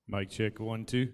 Mic check 1 2.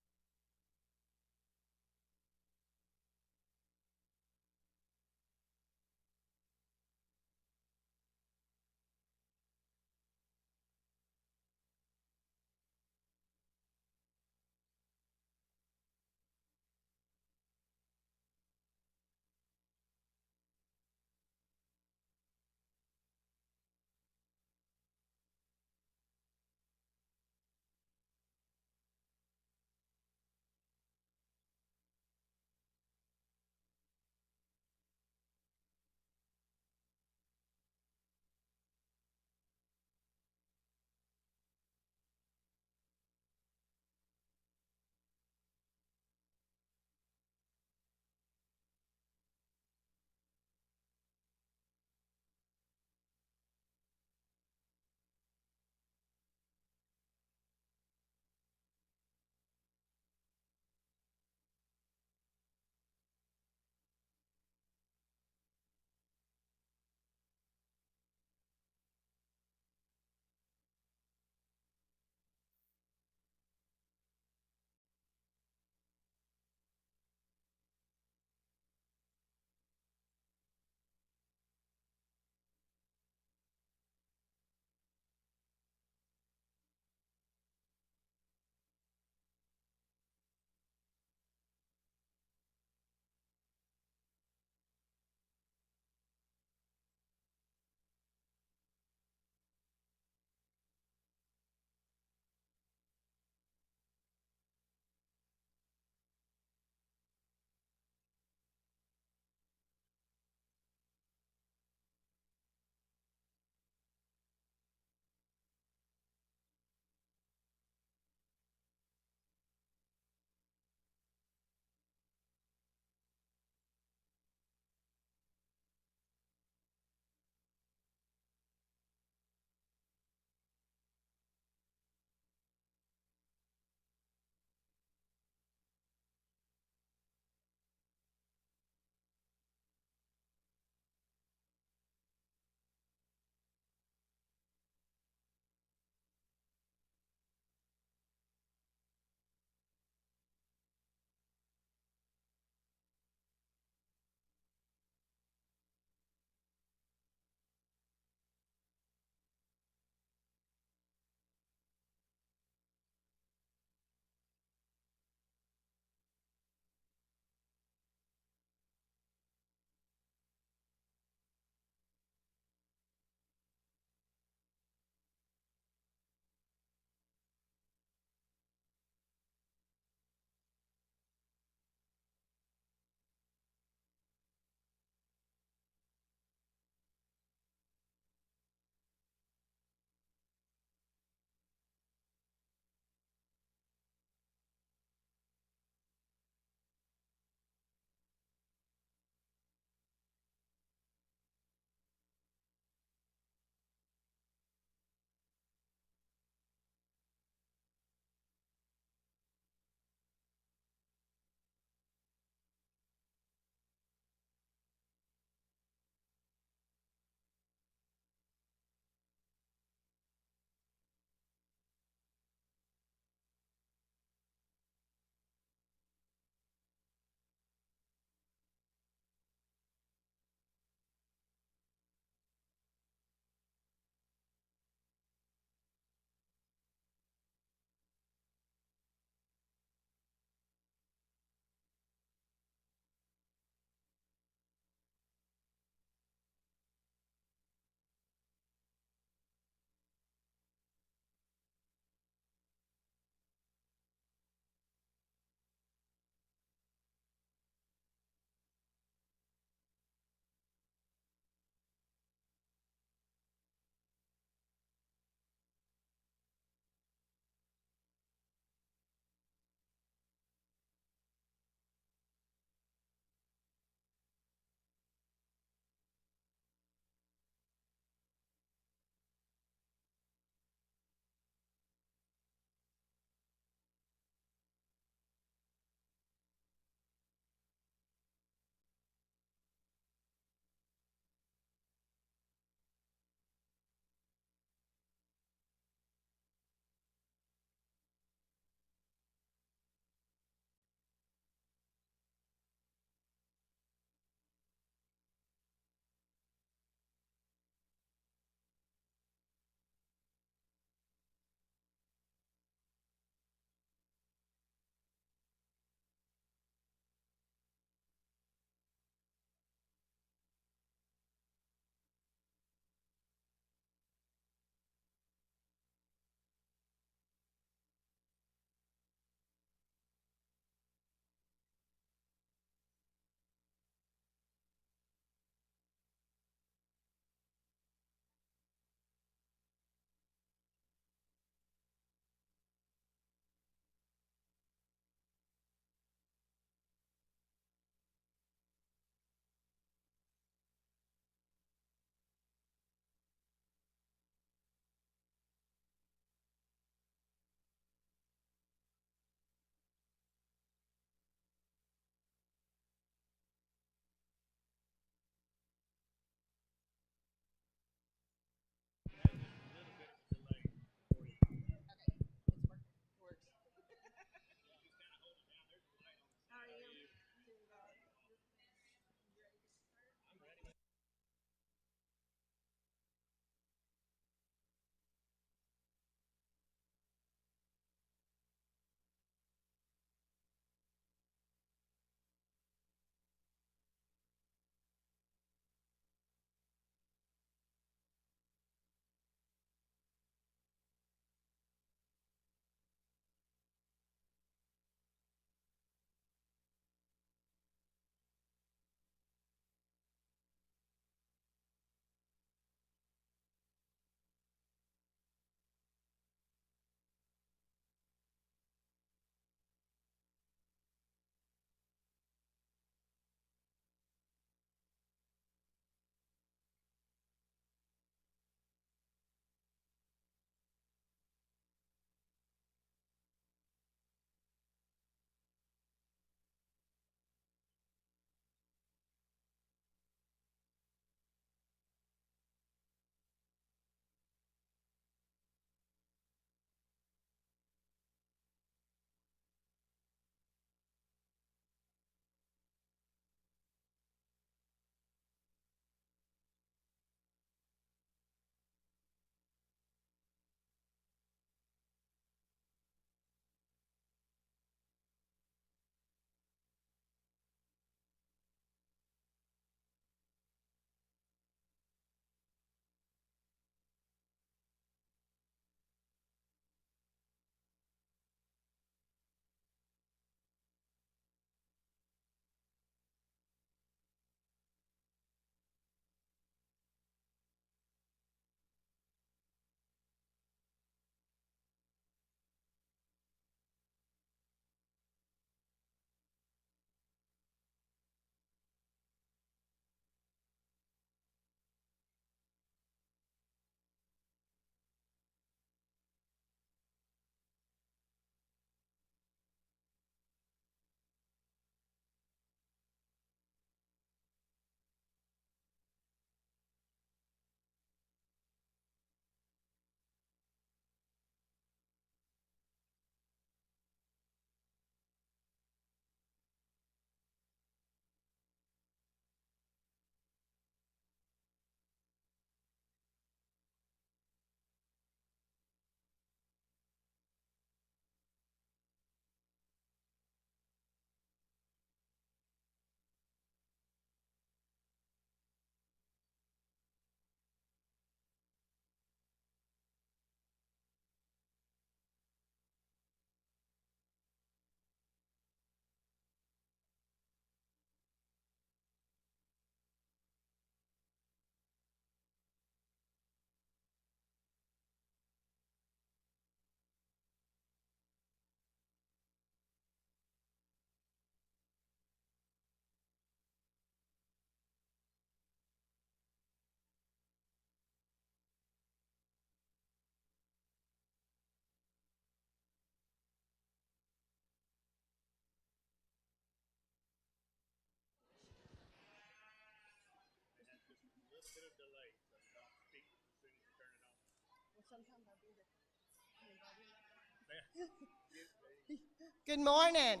Good morning.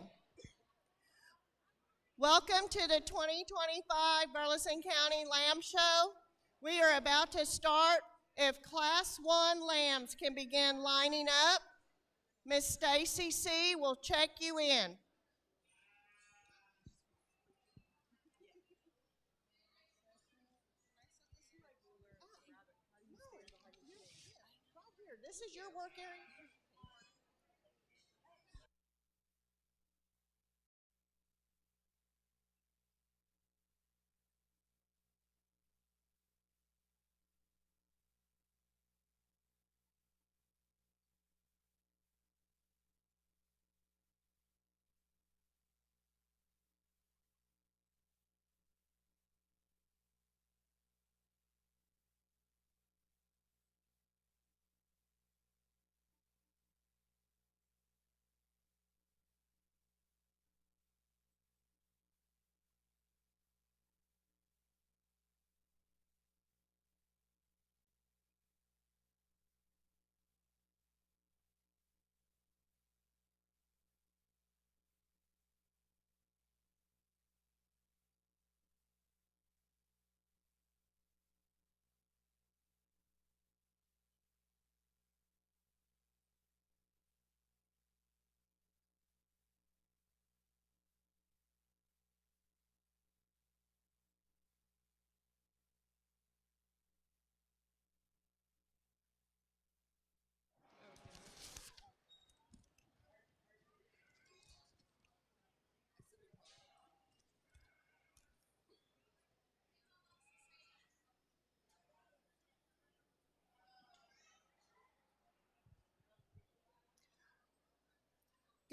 Welcome to the 2025 Burleson County Lamb Show. We are about to start. If Class 1 lambs can begin lining up, Miss Stacy C. will check you in. This is your work area.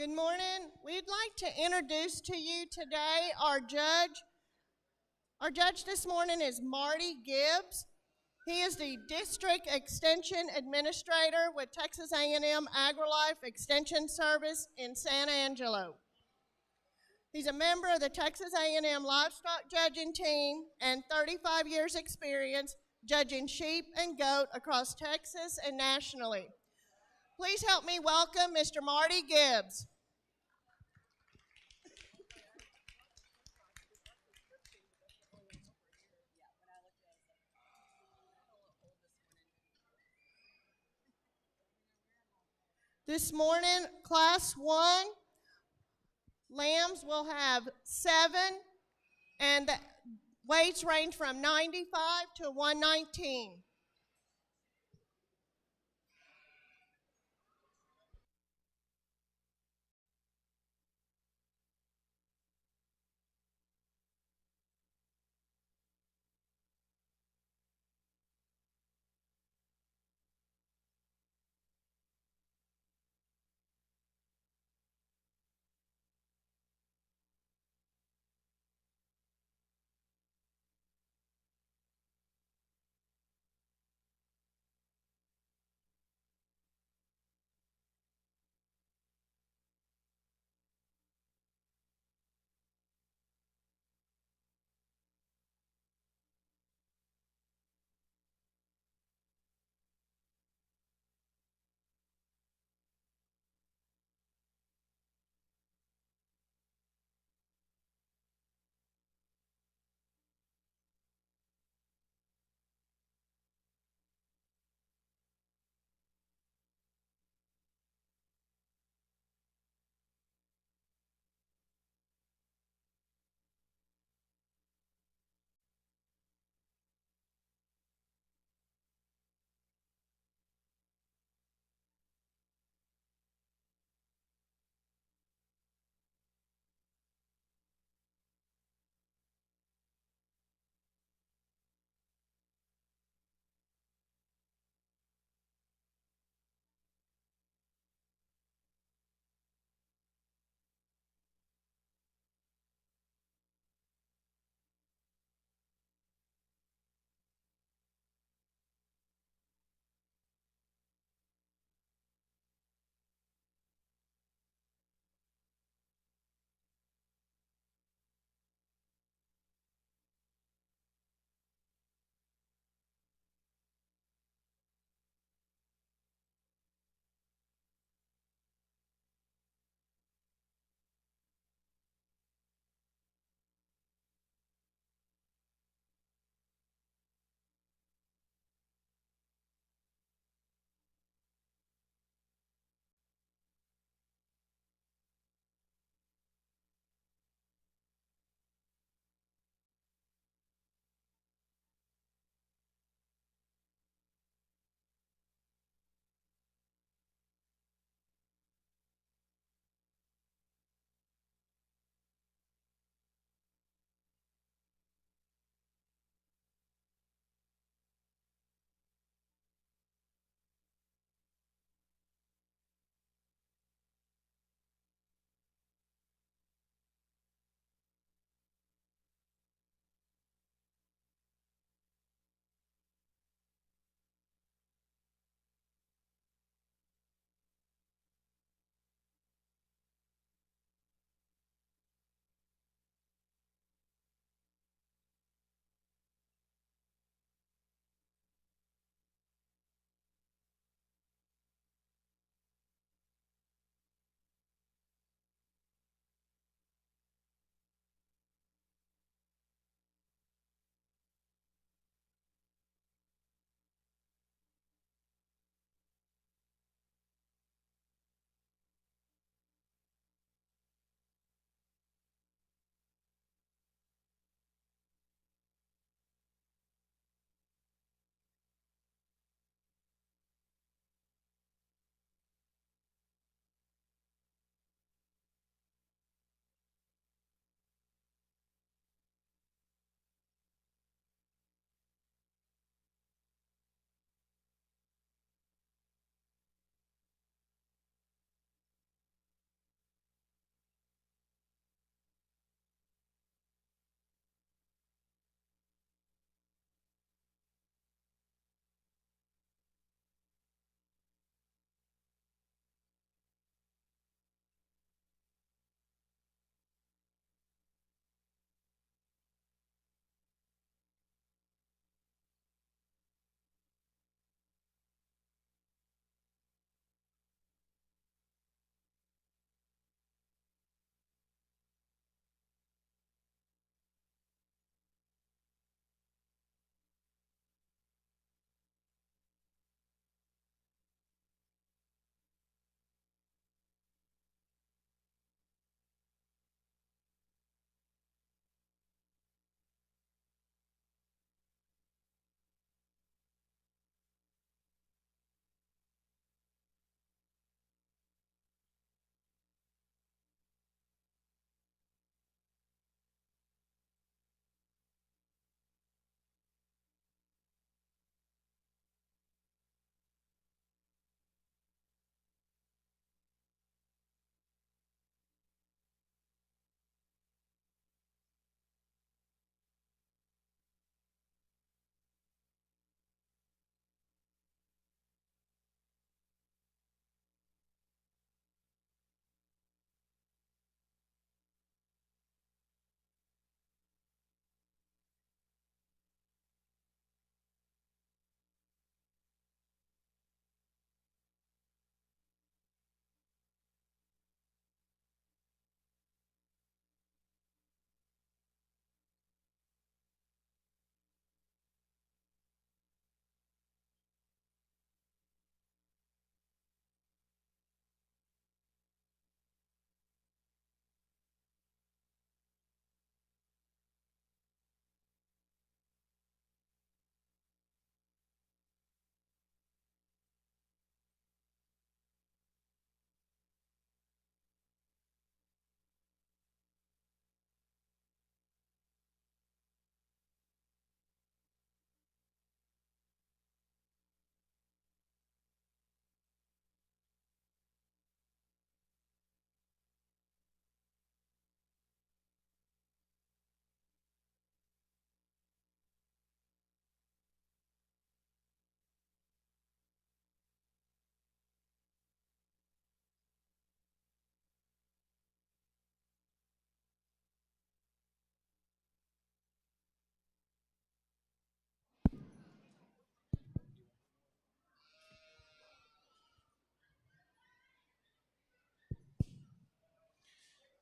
Good morning. We'd like to introduce to you today our judge. Our judge this morning is Marty Gibbs. He is the District Extension Administrator with Texas A&M AgriLife Extension Service in San Angelo. He's a member of the Texas A&M Livestock Judging Team and 35 years experience judging sheep and goat across Texas and nationally. Please help me welcome Mr. Marty Gibbs. This morning, Class 1 lambs will have 7, and the weights range from 95 to 119.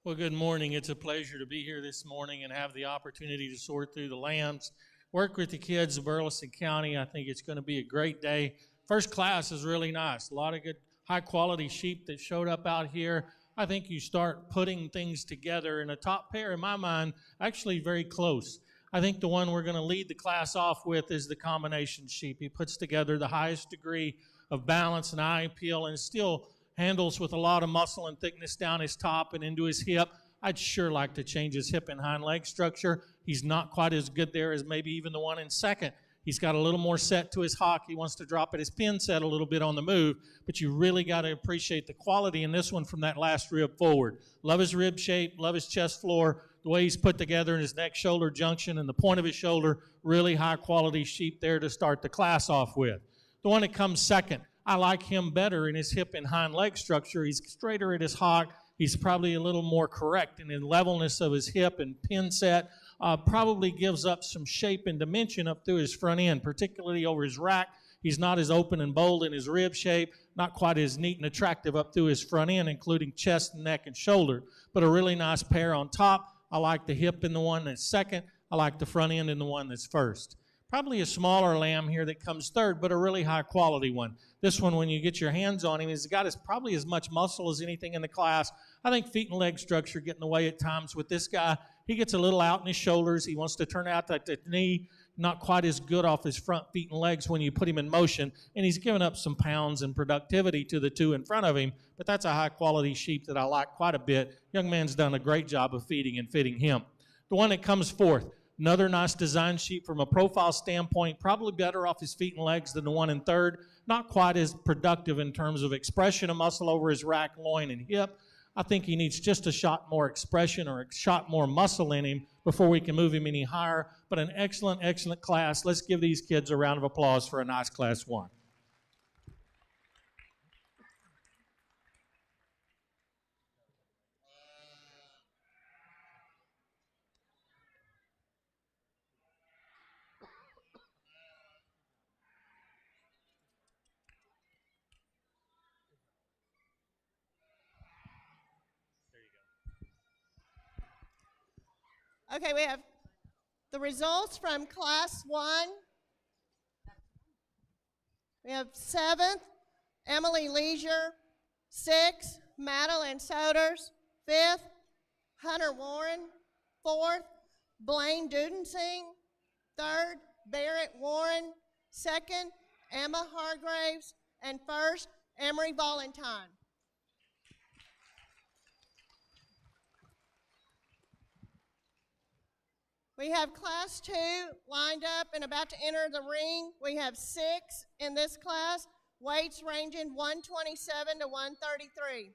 Well, good morning. It's a pleasure to be here this morning and have the opportunity to sort through the lambs, work with the kids of Burleson County. I think it's going to be a great day. First class is really nice. A lot of good, high quality sheep that showed up out here. I think you start putting things together, and a top pair, in my mind, actually very close. I think the one we're going to lead the class off with is the combination sheep. He puts together the highest degree of balance and eye appeal, and still handles with a lot of muscle and thickness down his top and into his hip. I'd sure like to change his hip and hind leg structure. He's not quite as good there as maybe even the one in second. He's got a little more set to his hock. He wants to drop at his pin set a little bit on the move, but you really got to appreciate the quality in this one from that last rib forward. Love his rib shape, love his chest floor, the way he's put together in his neck-shoulder junction and the point of his shoulder. Really high-quality sheep there to start the class off with. The one that comes second, I like him better in his hip and hind leg structure. He's straighter at his hock. He's probably a little more correct in the levelness of his hip and pin set. Probably gives up some shape and dimension up through his front end, particularly over his rack. He's not as open and bold in his rib shape, not quite as neat and attractive up through his front end, including chest, neck, and shoulder, but a really nice pair on top. I like the hip in the one that's second. I like the front end in the one that's first. Probably a smaller lamb here that comes third, but a really high quality one. This one, when you get your hands on him, he's got probably as much muscle as anything in the class. I think feet and leg structure get in the way at times with this guy. He gets a little out in his shoulders. He wants to turn out at the knee, not quite as good off his front feet and legs when you put him in motion. And he's given up some pounds and productivity to the two in front of him, but that's a high quality sheep that I like quite a bit. Young man's done a great job of feeding and fitting him. The one that comes fourth, another nice design sheep from a profile standpoint, probably better off his feet and legs than the one in third. Not quite as productive in terms of expression of muscle over his rack, loin, and hip. I think he needs just a shot more expression or a shot more muscle in him before we can move him any higher. But an excellent, excellent class. Let's give these kids a round of applause for a nice Class 1. Okay, we have the results from Class 1. We have 7th, Emily Leisure. 6th, Madeline Soders. 5th, Hunter Warren. 4th, Blaine Dudensing. 3rd, Barrett Warren. 2nd, Emma Hargraves. And 1st, Emery Valentine. We have Class 2 lined up and about to enter the ring. We have 6 in this class, weights ranging 127 to 133.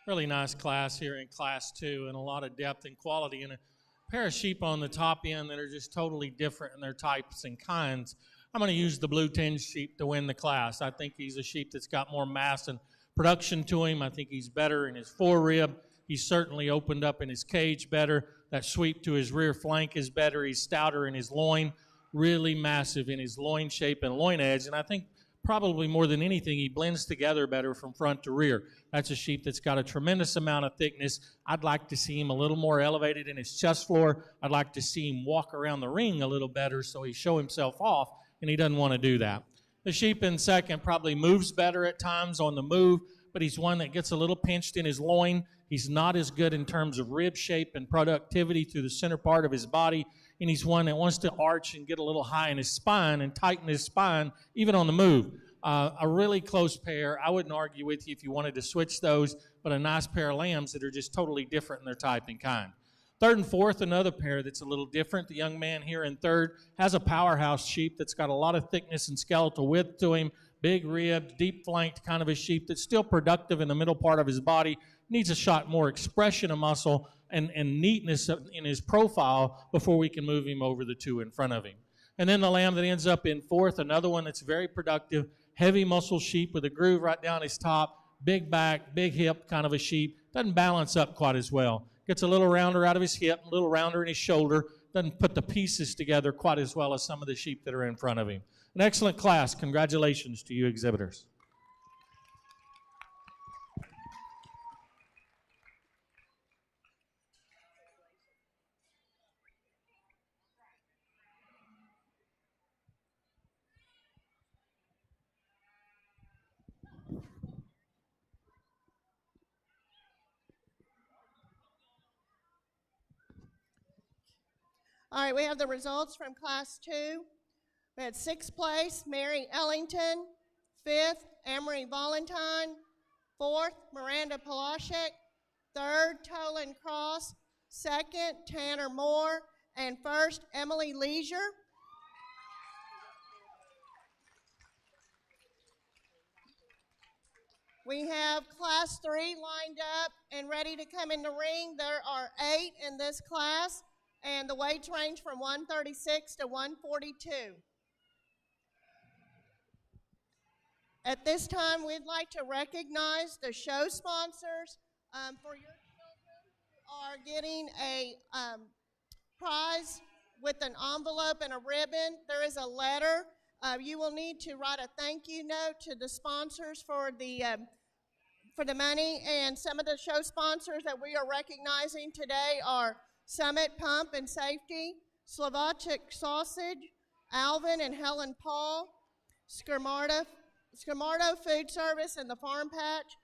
Really nice class here in Class 2, and a lot of depth and quality, and a pair of sheep on the top end that are just totally different in their types and kinds. I'm going to use the blue tinge sheep to win the class. I think he's a sheep that's got more mass and production to him. I think he's better in his forerib. He's certainly opened up in his cage better. That sweep to his rear flank is better. He's stouter in his loin, really massive in his loin shape and loin edge. And I think probably more than anything, he blends together better from front to rear. That's a sheep that's got a tremendous amount of thickness. I'd like to see him a little more elevated in his chest floor. I'd like to see him walk around the ring a little better so he show himself off, and he doesn't want to do that. The sheep in second probably moves better at times on the move, but he's one that gets a little pinched in his loin. He's not as good in terms of rib shape and productivity through the center part of his body, and he's one that wants to arch and get a little high in his spine and tighten his spine even on the move. A really close pair. I wouldn't argue with you if you wanted to switch those, but a nice pair of lambs that are just totally different in their type and kind. Third and fourth, another pair that's a little different. The young man here in third has a powerhouse sheep that's got a lot of thickness and skeletal width to him, big ribbed, deep flanked kind of a sheep that's still productive in the middle part of his body, needs a shot more expression of muscle and neatness in his profile before we can move him over the two in front of him. And then the lamb that ends up in fourth, another one that's very productive, heavy muscle sheep with a groove right down his top, big back, big hip kind of a sheep, doesn't balance up quite as well. Gets a little rounder out of his hip, a little rounder in his shoulder, doesn't put the pieces together quite as well as some of the sheep that are in front of him. An excellent class. Congratulations to you exhibitors. All right, we have the results from Class 2. We had 6th place, Mary Ellington. 5th, Emery Valentine. 4th, Miranda Palashek. 3rd, Tolan Cross. 2nd, Tanner Moore. And 1st, Emily Leisure. We have Class 3 lined up and ready to come in the ring. There are 8 in this class, and the weights range from 136 to 142. At this time, we'd like to recognize the show sponsors for your children who are getting a prize with an envelope and a ribbon. There is a letter. You will need to write a thank you note to the sponsors for the money. And some of the show sponsors that we are recognizing today are Summit Pump and Safety, Slovacek Sausage, Alvin and Helen Paul, Skirmardo Food Service and the Farm Patch,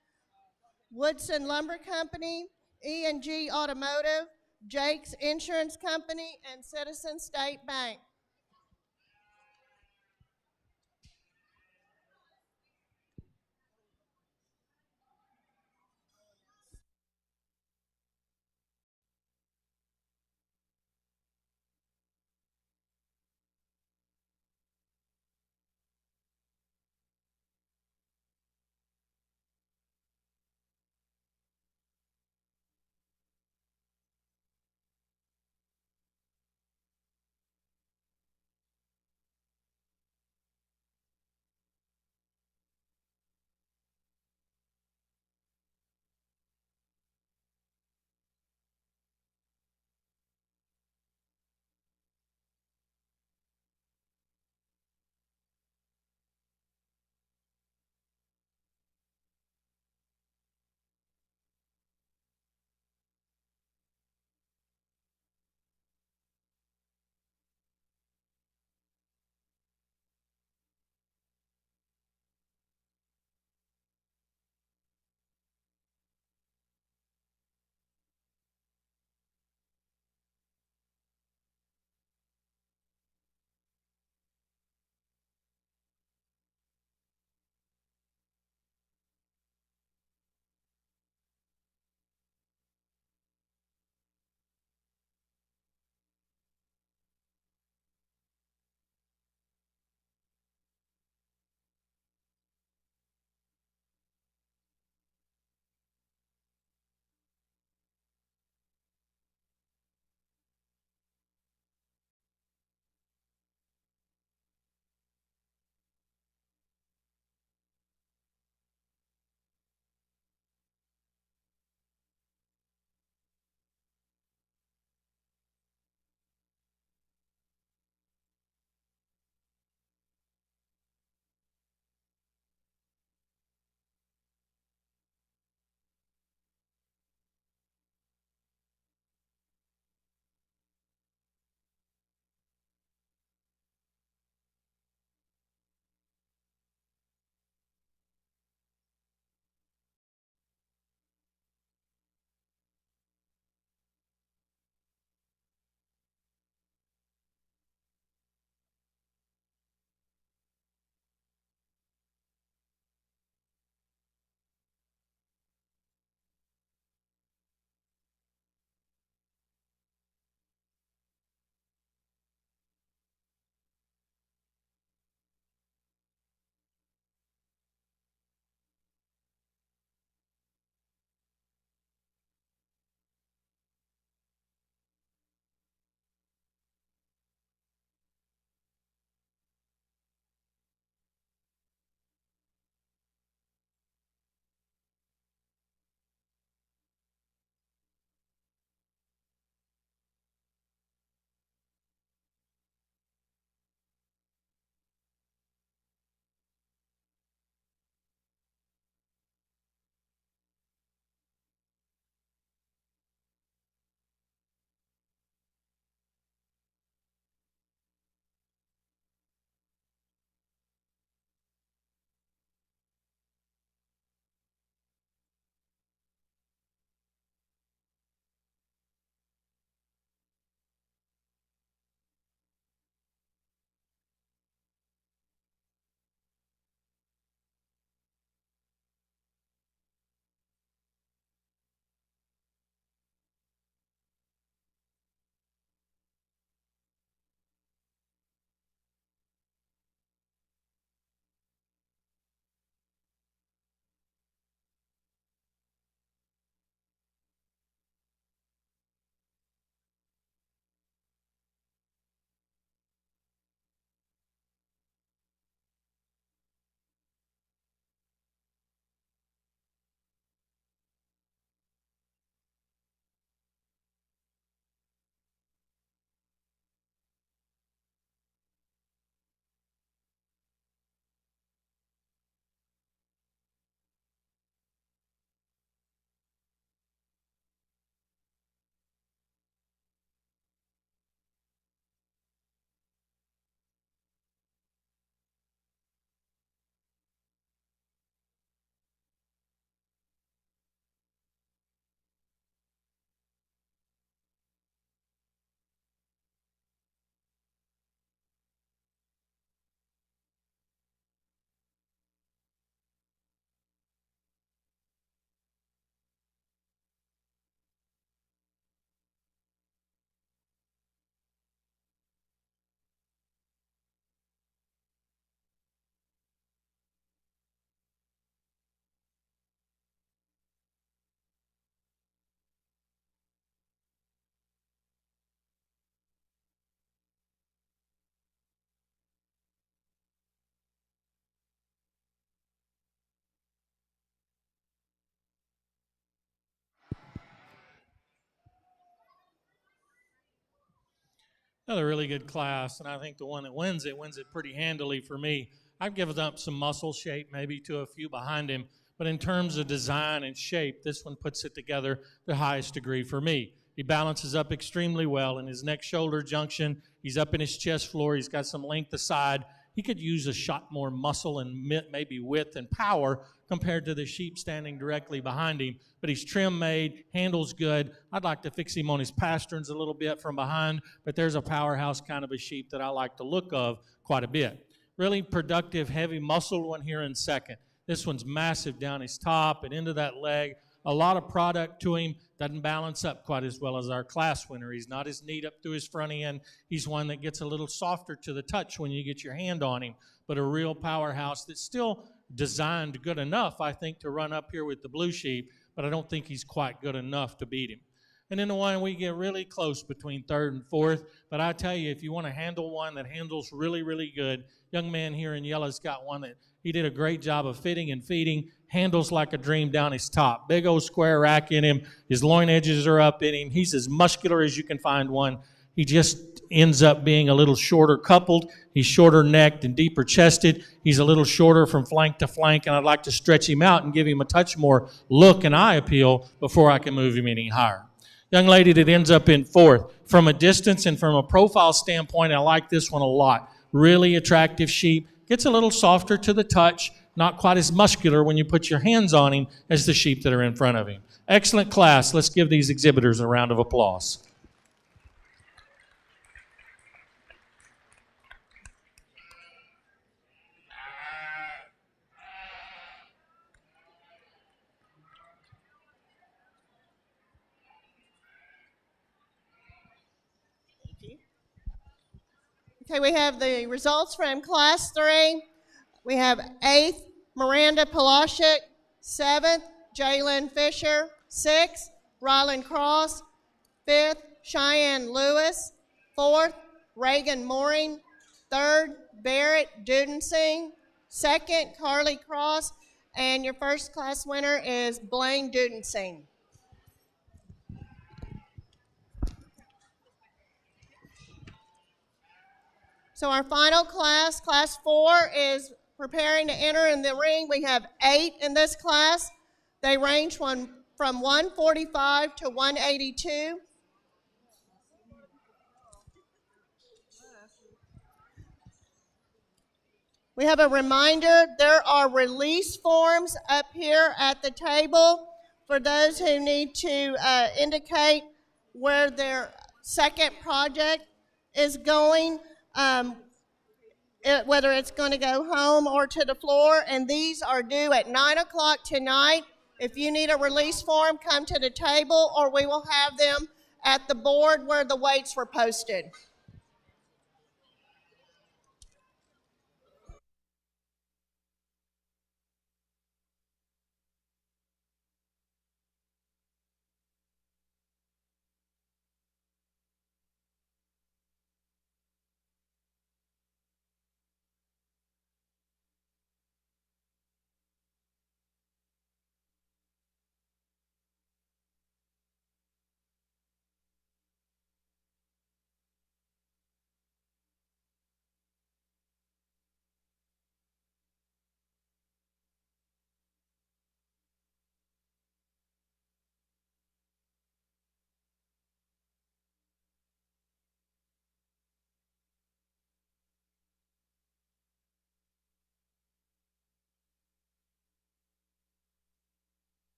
Woodson Lumber Company, E&G Automotive, Jake's Insurance Company, and Citizen State Bank. Another really good class, and I think the one that wins it pretty handily for me. I've given up some muscle shape, maybe to a few behind him, but in terms of design and shape, this one puts it together the highest degree for me. He balances up extremely well in his neck shoulder junction. He's up in his chest floor. He's got some length aside. He could use a shot more muscle and maybe width and power compared to the sheep standing directly behind him. But he's trim made, handles good. I'd like to fix him on his pasterns a little bit from behind, but there's a powerhouse kind of a sheep that I like the look of quite a bit. Really productive, heavy muscled one here in second. This one's massive down his top and into that leg. A lot of product to him. Doesn't balance up quite as well as our class winner. He's not as neat up through his front end. He's one that gets a little softer to the touch when you get your hand on him, but a real powerhouse that's still designed good enough, I think, to run up here with the blue sheep, but I don't think he's quite good enough to beat him. And then the one we get really close between third and fourth, but I tell you, if you want to handle one that handles really, really good, young man here in yellow's got one that he did a great job of fitting and feeding, handles like a dream down his top. Big old square rack in him. His loin edges are up in him. He's as muscular as you can find one. He just ends up being a little shorter coupled. He's shorter necked and deeper chested. He's a little shorter from flank to flank, and I'd like to stretch him out and give him a touch more look and eye appeal before I can move him any higher. Young lady that ends up in fourth. From a distance and from a profile standpoint, I like this one a lot. Really attractive sheep. Gets a little softer to the touch, not quite as muscular when you put your hands on him as the sheep that are in front of him. Excellent class. Let's give these exhibitors a round of applause. Okay, we have the results from Class 3. We have 8th, Miranda Polashik. 7th, Jalen Fisher. 6th, Rylan Cross. 5th, Cheyenne Lewis. 4th, Reagan Mooring. 3rd, Barrett Dudensing. 2nd, Carly Cross. And your first class winner is Blaine Dudensing. So our final class, Class 4, is preparing to enter in the ring. We have 8 in this class. They range from 145 to 182. We have a reminder, there are release forms up here at the table for those who need to indicate where their second project is going. Whether it's going to go home or to the floor, and these are due at 9 o'clock tonight. If you need a release form, come to the table, or we will have them at the board where the weights were posted.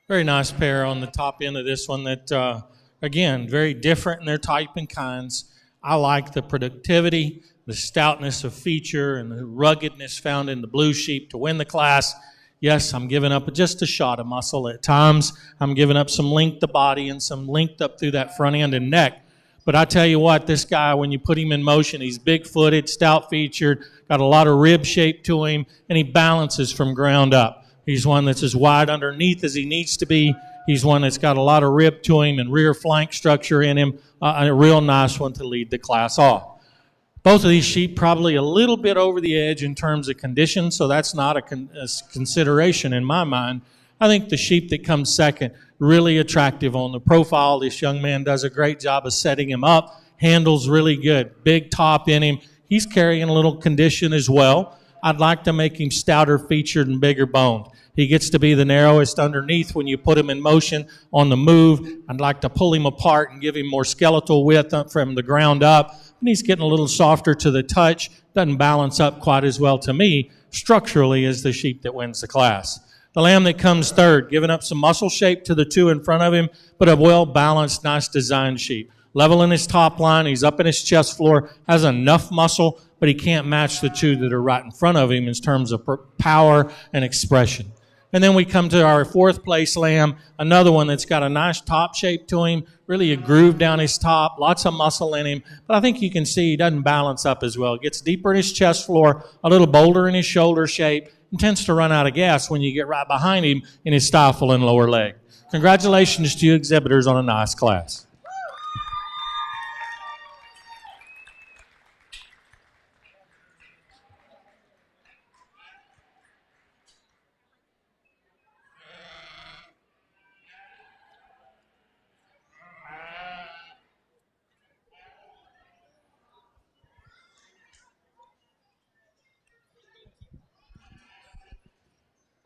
Very nice pair on the top end of this one that, again, very different in their type and kinds. I like the productivity, the stoutness of feature, and the ruggedness found in the blue sheep to win the class. Yes, I'm giving up just a shot of muscle at times. I'm giving up some length of body and some length up through that front end and neck. But I tell you what, this guy, when you put him in motion, he's big-footed, stout-featured, got a lot of rib shape to him, and he balances from ground up. He's one that's as wide underneath as he needs to be. He's one that's got a lot of rib to him and rear flank structure in him. A real nice one to lead the class off. Both of these sheep probably a little bit over the edge in terms of condition, so that's not a consideration in my mind. I think the sheep that comes second, really attractive on the profile. This young man does a great job of setting him up. Handles really good. Big top in him. He's carrying a little condition as well. I'd like to make him stouter featured and bigger boned. He gets to be the narrowest underneath when you put him in motion on the move. I'd like to pull him apart and give him more skeletal width from the ground up. And he's getting a little softer to the touch. Doesn't balance up quite as well to me structurally as the sheep that wins the class. The lamb that comes third, giving up some muscle shape to the two in front of him, but a well-balanced, nice designed sheep. Level in his top line, he's up in his chest floor, has enough muscle, but he can't match the two that are right in front of him in terms of power and expression. And then we come to our fourth place lamb, another one that's got a nice top shape to him, really a groove down his top, lots of muscle in him. But I think you can see he doesn't balance up as well. Gets deeper in his chest floor, a little bolder in his shoulder shape, and tends to run out of gas when you get right behind him in his stifle and lower leg. Congratulations to you exhibitors on a nice class.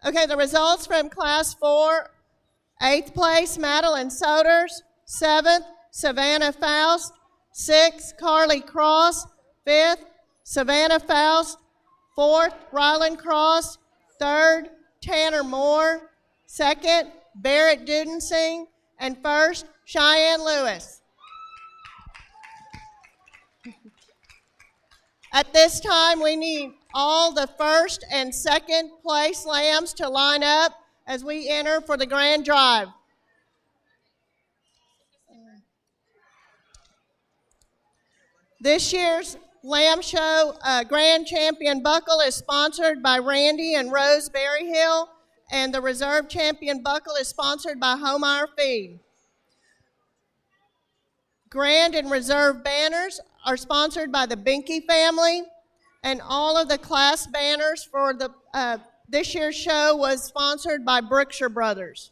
Okay, the results from Class 4, 8th place, Madeline Soders. 7th, Savannah Faust. 6th, Carly Cross. 5th, Savannah Faust. 4th, Ryland Cross. 3rd, Tanner Moore. 2nd, Barrett Dudensing. And 1st, Cheyenne Lewis. At this time, we need all the first and second place lambs to line up as we enter for the grand drive. This year's Lamb Show Grand Champion Buckle is sponsored by Randy and Rose Berryhill, and the Reserve Champion Buckle is sponsored by Homeyer Feed. Grand and Reserve banners are sponsored by the Binky family, and all of the class banners for the this year's show was sponsored by Brookshire Brothers.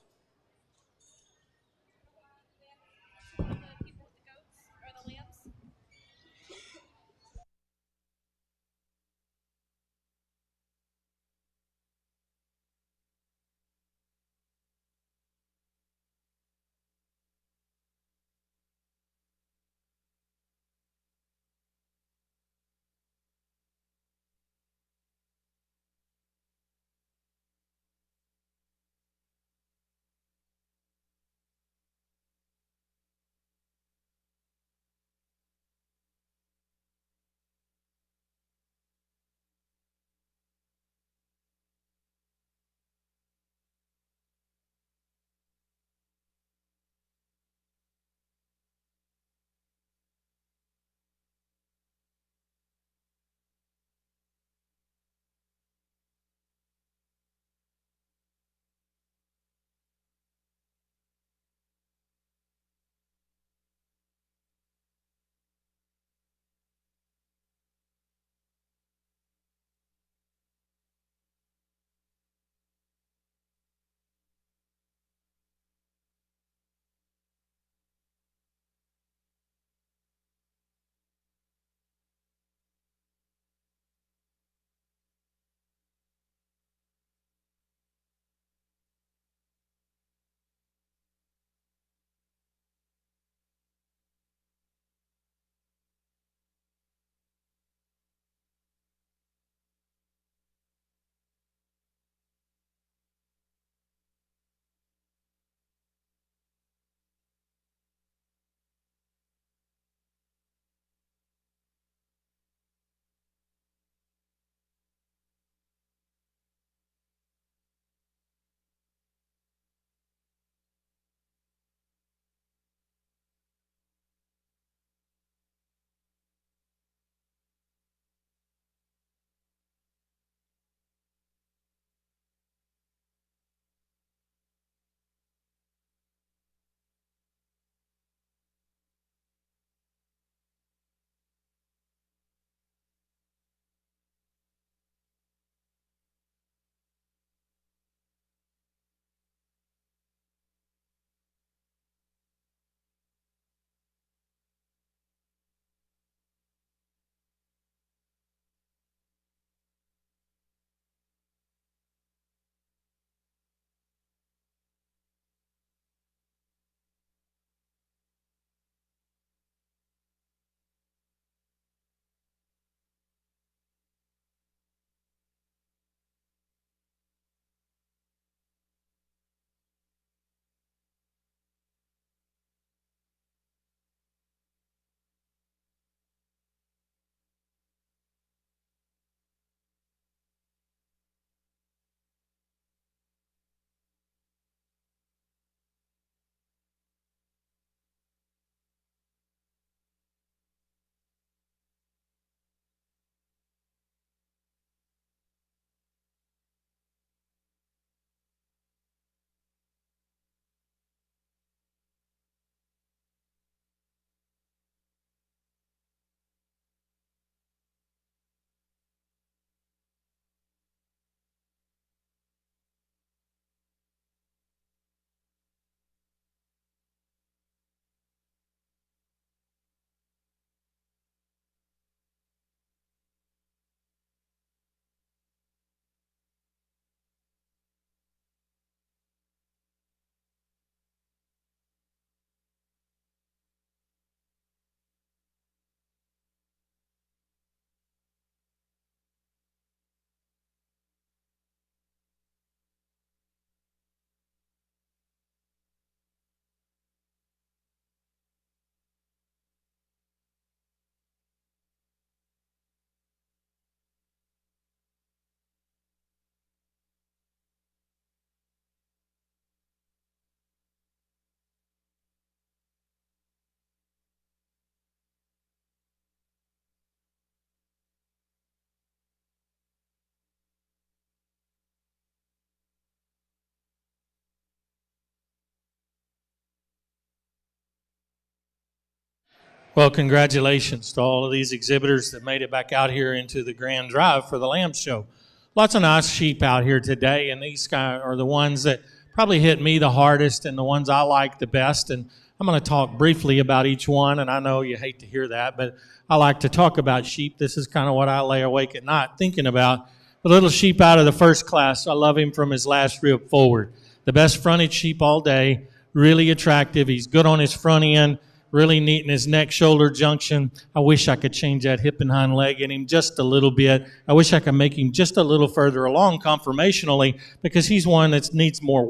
Well, congratulations to all of these exhibitors that made it back out here into the Grand Drive for the Lamb Show. Lots of nice sheep out here today, and these guys are the ones that probably hit me the hardest and the ones I like the best. And I'm going to talk briefly about each one, and I know you hate to hear that, but I like to talk about sheep. This is kind of what I lay awake at night thinking about. The little sheep out of the first class, I love him from his last rib forward. The best fronted sheep all day, really attractive. He's good on his front end. Really neat in his neck-shoulder junction. I wish I could change that hip and hind leg in him just a little bit. I wish I could make him just a little further along conformationally because he's one that needs more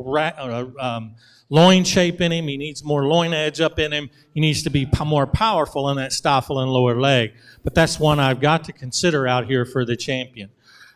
loin shape in him. He needs more loin edge up in him. He needs to be more powerful in that stifling lower leg. But that's one I've got to consider out here for the champion.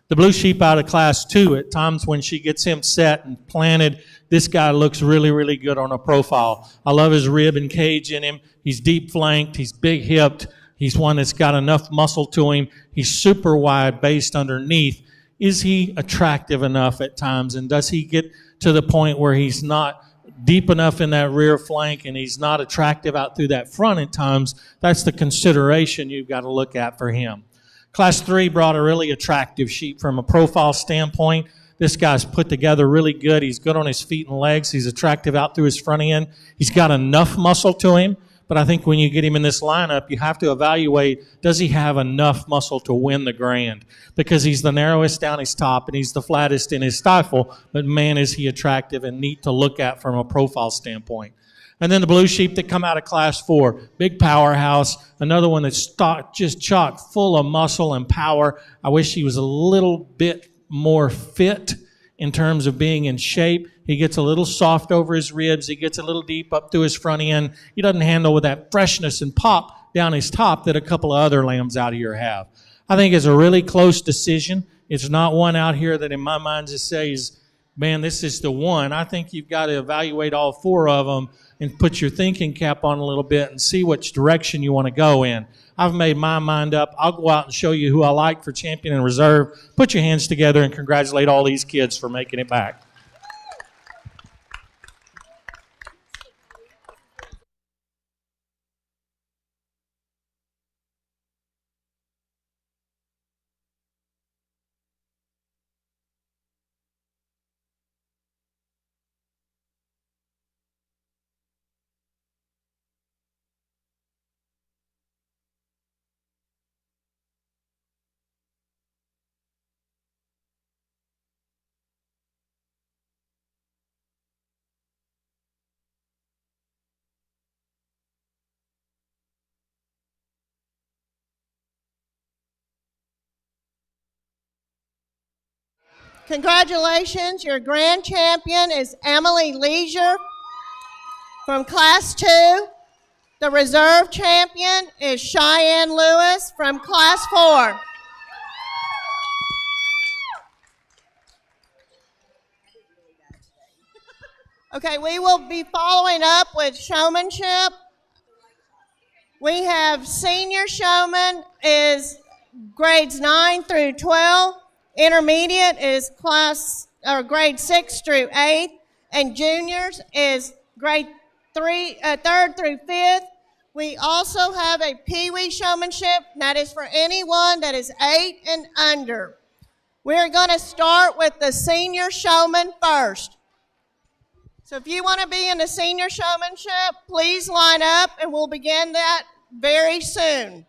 The blue sheep out of class 2, at times when she gets him set and planted, this guy looks really, really good on a profile. I love his rib and cage in him. He's deep flanked. He's big hipped. He's one that's got enough muscle to him. He's super wide based underneath. Is he attractive enough at times? And does he get to the point where he's not deep enough in that rear flank and he's not attractive out through that front at times? That's the consideration you've got to look at for him. Class 3 brought a really attractive sheep from a profile standpoint. This guy's put together really good. He's good on his feet and legs. He's attractive out through his front end. He's got enough muscle to him, but I think when you get him in this lineup, you have to evaluate, does he have enough muscle to win the Grand? Because he's the narrowest down his top and he's the flattest in his stifle, but man, is he attractive and neat to look at from a profile standpoint. And then the blue sheep that come out of class 4, big powerhouse, another one that's just chock full of muscle and power. I wish he was a little bit more fit in terms of being in shape. He gets a little soft over his ribs. He gets a little deep up through his front end. He doesn't handle with that freshness and pop down his top that a couple of other lambs out here have. I think it's a really close decision. It's not one out here that in my mind just says, man, this is the one. I think you've got to evaluate all 4 of them and put your thinking cap on a little bit and see which direction you want to go in. I've made my mind up. I'll go out and show you who I like for champion and reserve. Put your hands together and congratulate all these kids for making it back. Congratulations, your grand champion is Emily Leisure from class 2. The reserve champion is Cheyenne Lewis from class 4. Okay, we will be following up with showmanship. We have senior showman is grades 9 through 12. Intermediate is grade 6 through 8. And juniors is grade 3rd through 5th. We also have a peewee showmanship. That is for anyone that is 8 and under. We're going to start with the senior showman first. So if you want to be in the senior showmanship, please line up and we'll begin that very soon.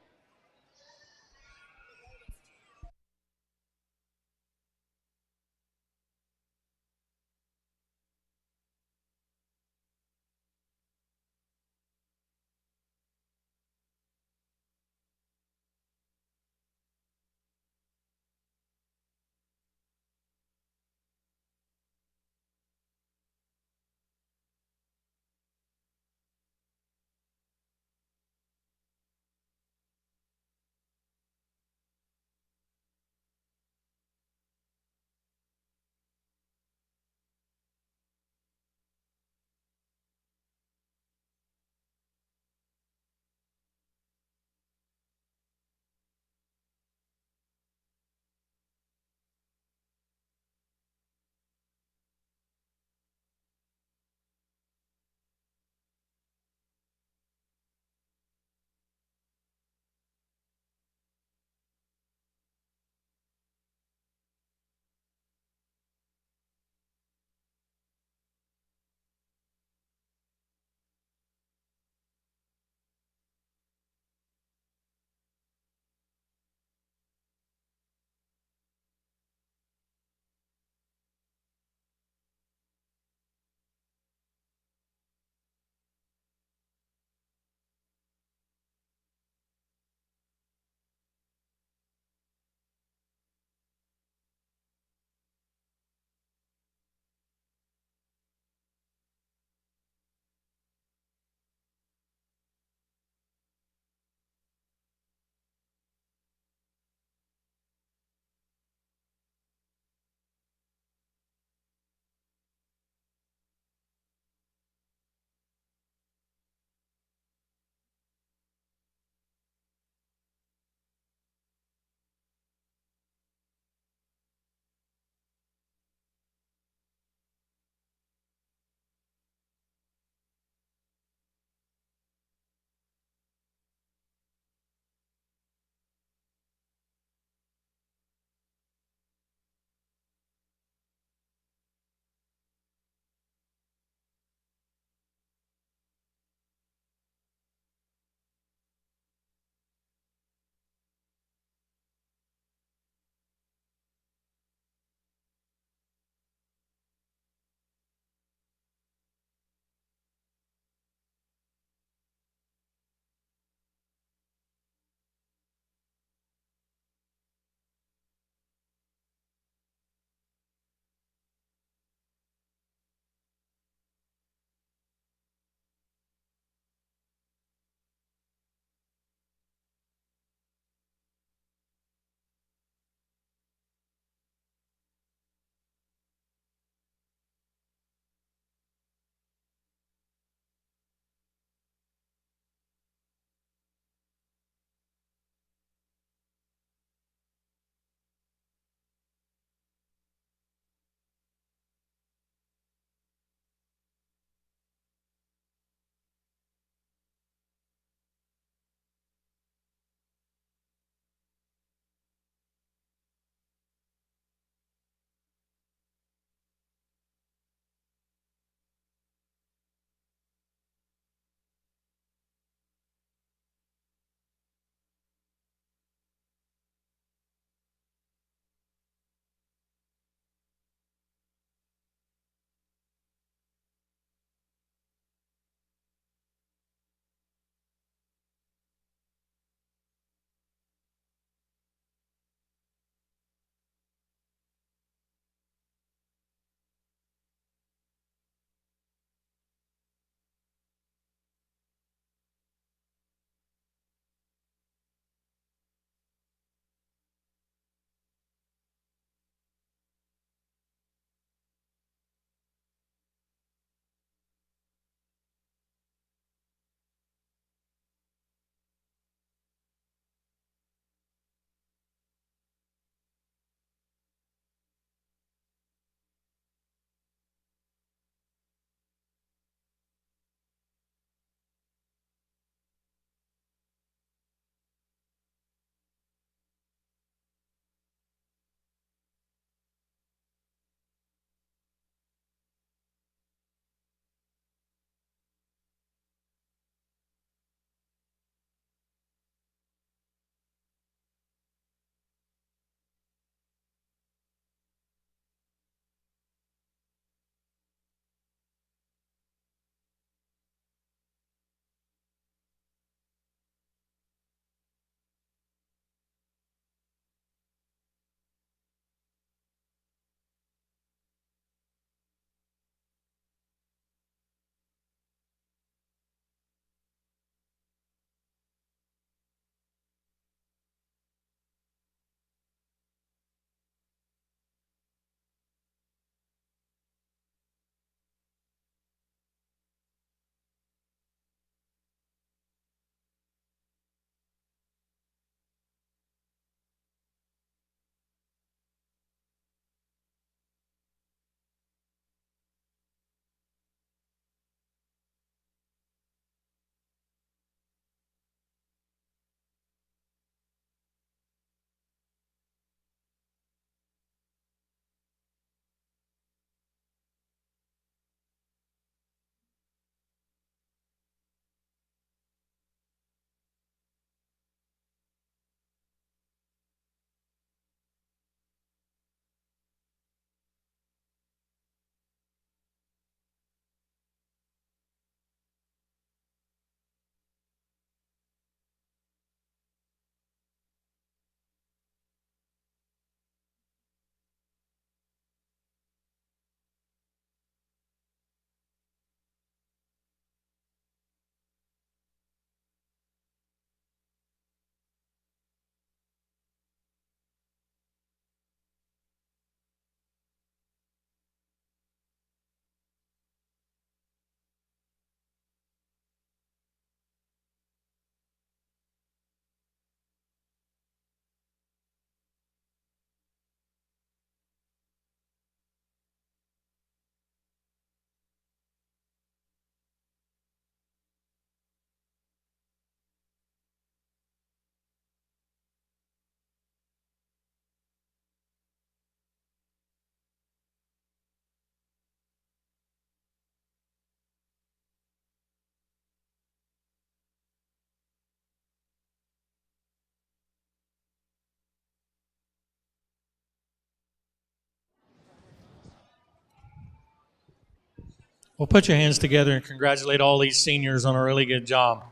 Well, put your hands together and congratulate all these seniors on a really good job.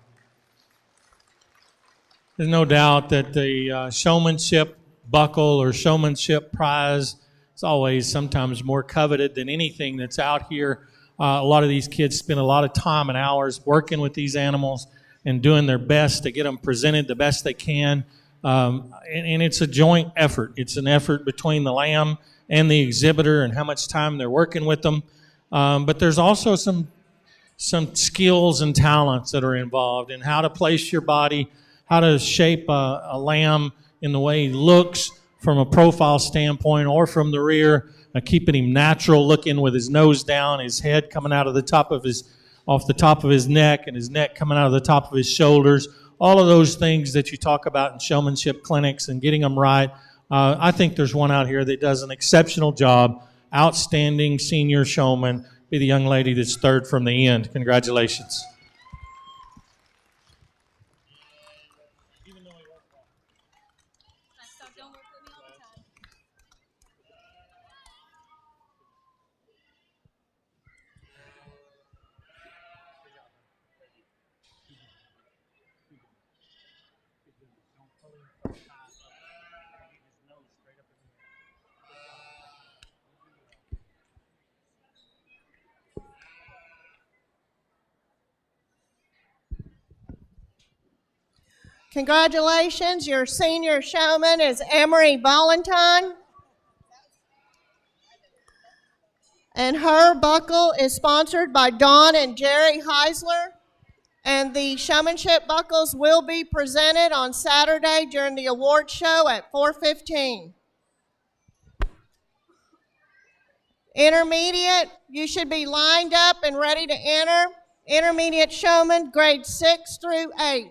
There's no doubt that the showmanship buckle or showmanship prize is always sometimes more coveted than anything that's out here. A lot of these kids spend a lot of time and hours working with these animals and doing their best to get them presented the best they can. And it's a joint effort. It's an effort between the lamb and the exhibitor and how much time they're working with them. But there's also some skills and talents that are involved in how to place your body, how to shape a lamb in the way he looks from a profile standpoint or from the rear, keeping him natural looking with his nose down, his head coming out of the top of off the top of his neck, and his neck coming out of the top of his shoulders. All of those things that you talk about in showmanship clinics and getting them right. I think there's one out here that does an exceptional job. Outstanding senior showman. Be the young lady that's third from the end. Congratulations. Congratulations, your senior showman is Emery Valentine. And her buckle is sponsored by Dawn and Jerry Heisler. And the showmanship buckles will be presented on Saturday during the award show at 4:15. Intermediate, you should be lined up and ready to enter. Intermediate showman, grades 6 through 8.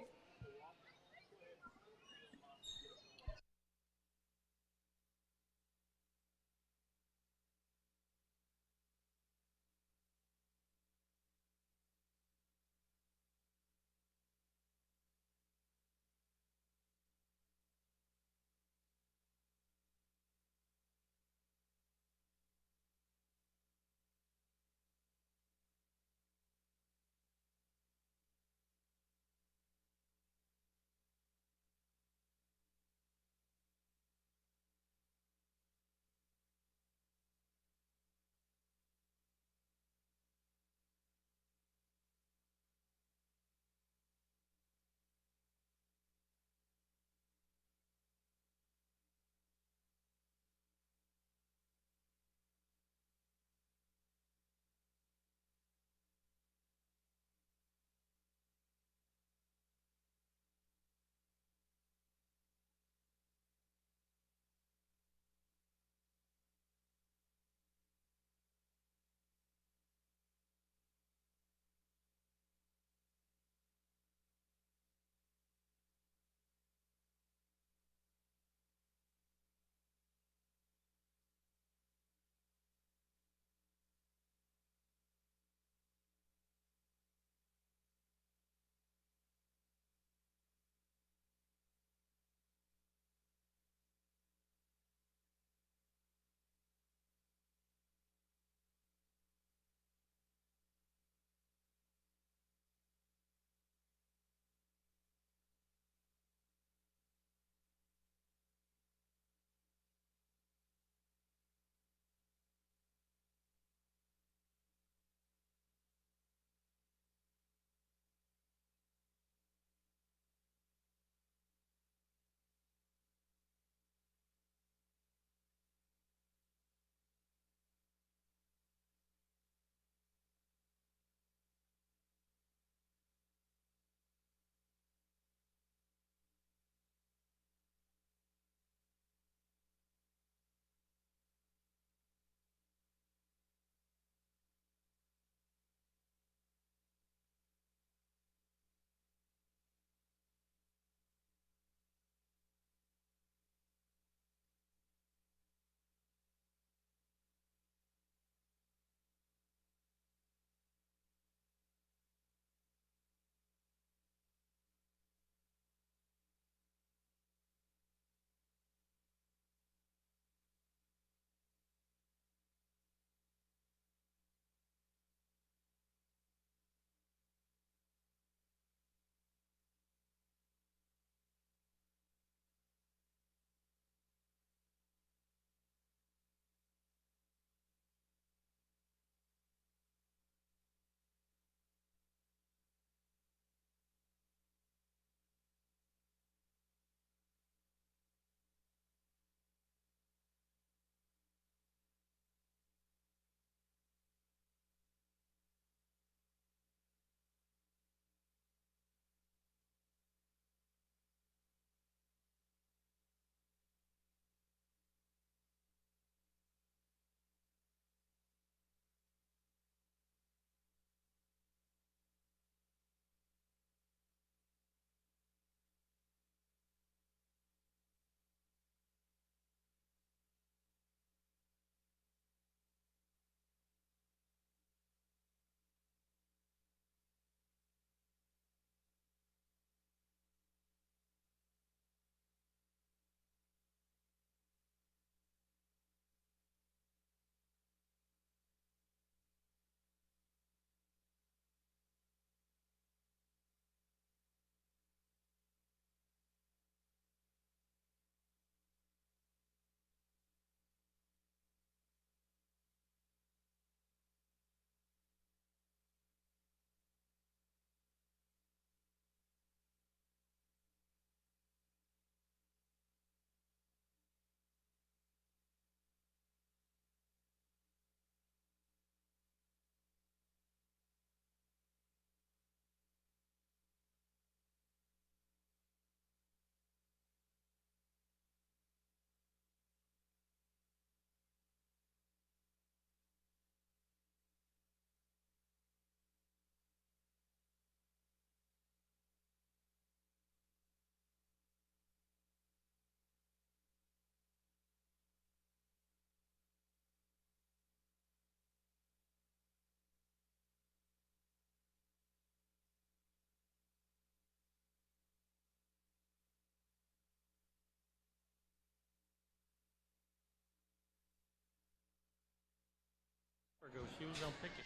She was gonna pick it.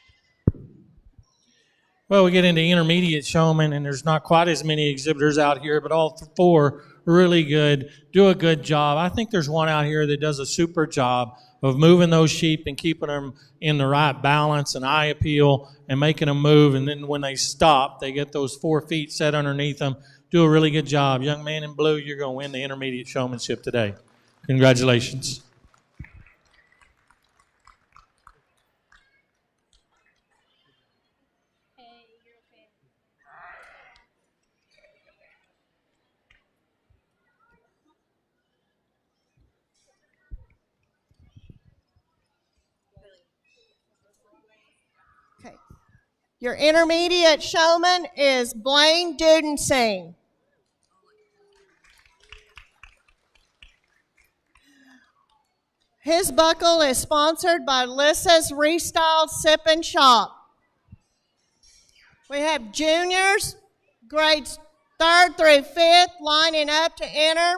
Well, we get into intermediate showmen, and there's not quite as many exhibitors out here, but all four really good, do a good job. I think there's one out here that does a super job of moving those sheep and keeping them in the right balance and eye appeal and making them move. And then when they stop, they get those 4 feet set underneath them. Do a really good job. Young man in blue, you're going to win the intermediate showmanship today. Congratulations. Okay. Your intermediate showman is Blaine Dudensing. His buckle is sponsored by Lissa's Restyled Sip and Shop. We have juniors, grades 3rd through 5th, lining up to enter.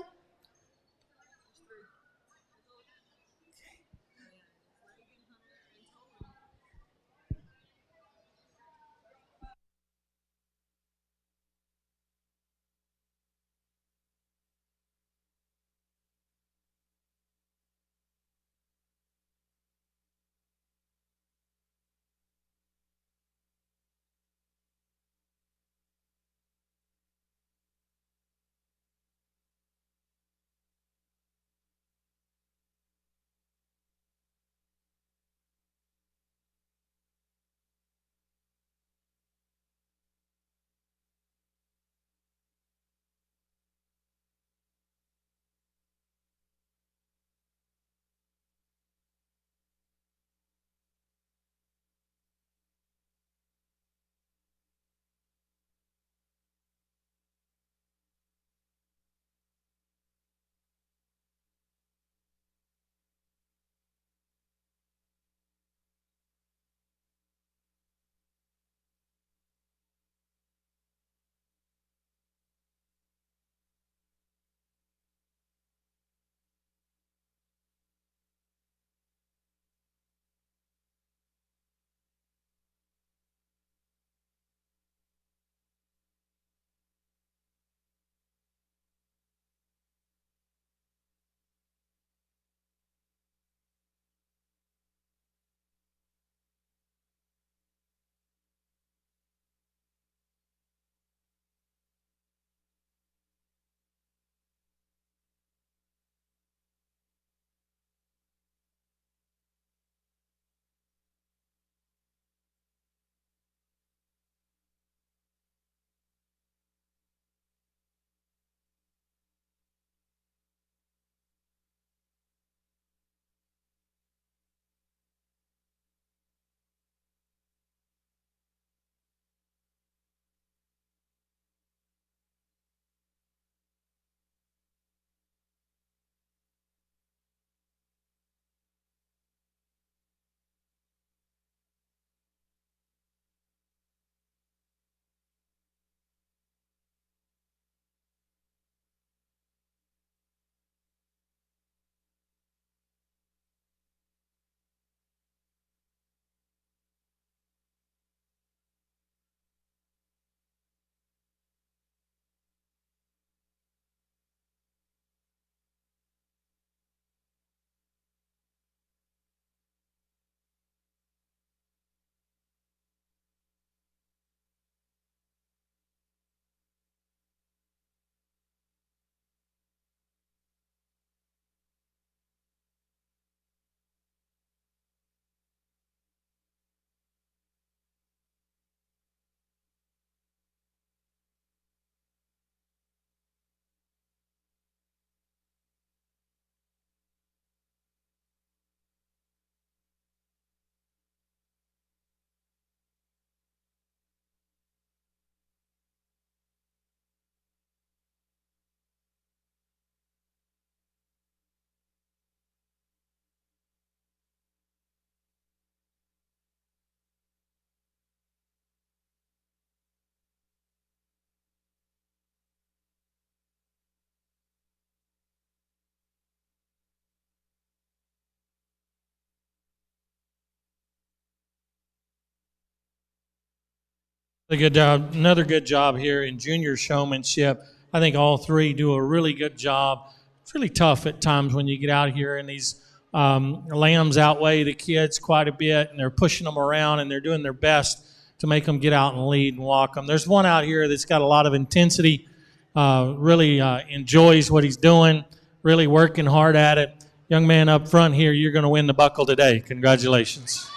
A good job. Another good job here in junior showmanship. I think all three do a really good job. It's really tough at times when you get out here and these lambs outweigh the kids quite a bit, and they're pushing them around and they're doing their best to make them get out and lead and walk them. There's one out here that's got a lot of intensity, really enjoys what he's doing, really working hard at it. Young man up front here, you're going to win the buckle today. Congratulations.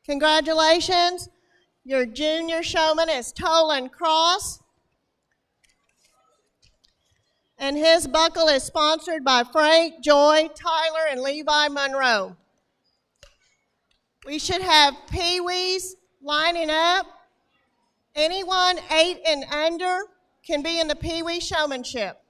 Congratulations. Your junior showman is Tolan Cross. And his buckle is sponsored by Frank, Joy, Tyler, and Levi Monroe. We should have peewees lining up. Anyone 8 and under can be in the peewee showmanship.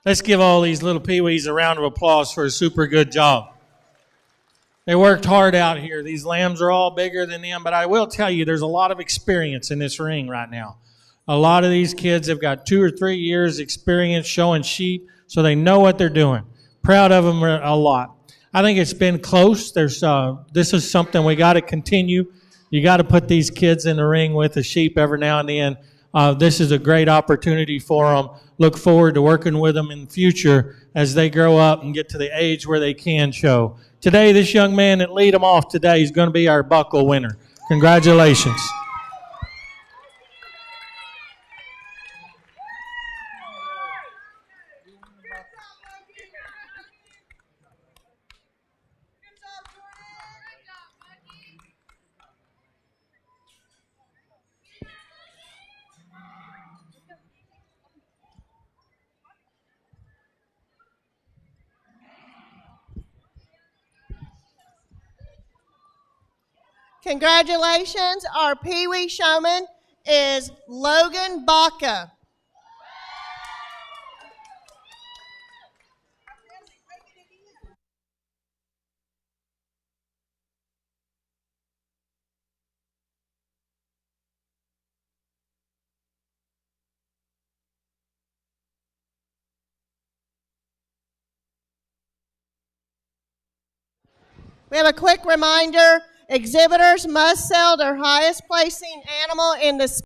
Let's give all these little peewees a round of applause for a super good job. They worked hard out here. These lambs are all bigger than them, but I will tell you there's a lot of experience in this ring right now. A lot of these kids have got 2 or 3 years experience showing sheep, so they know what they're doing. Proud of them a lot. I think it's been close. This is something we got to continue. You got to put these kids in the ring with the sheep every now and then. This is a great opportunity for them. Look forward to working with them in the future as they grow up and get to the age where they can show. Today, this young man that lead them off today is going to be our buckle winner. Congratulations. Congratulations, our Pee Wee showman is Logan Baca. We have a quick reminder, exhibitors must sell their highest placing animal in the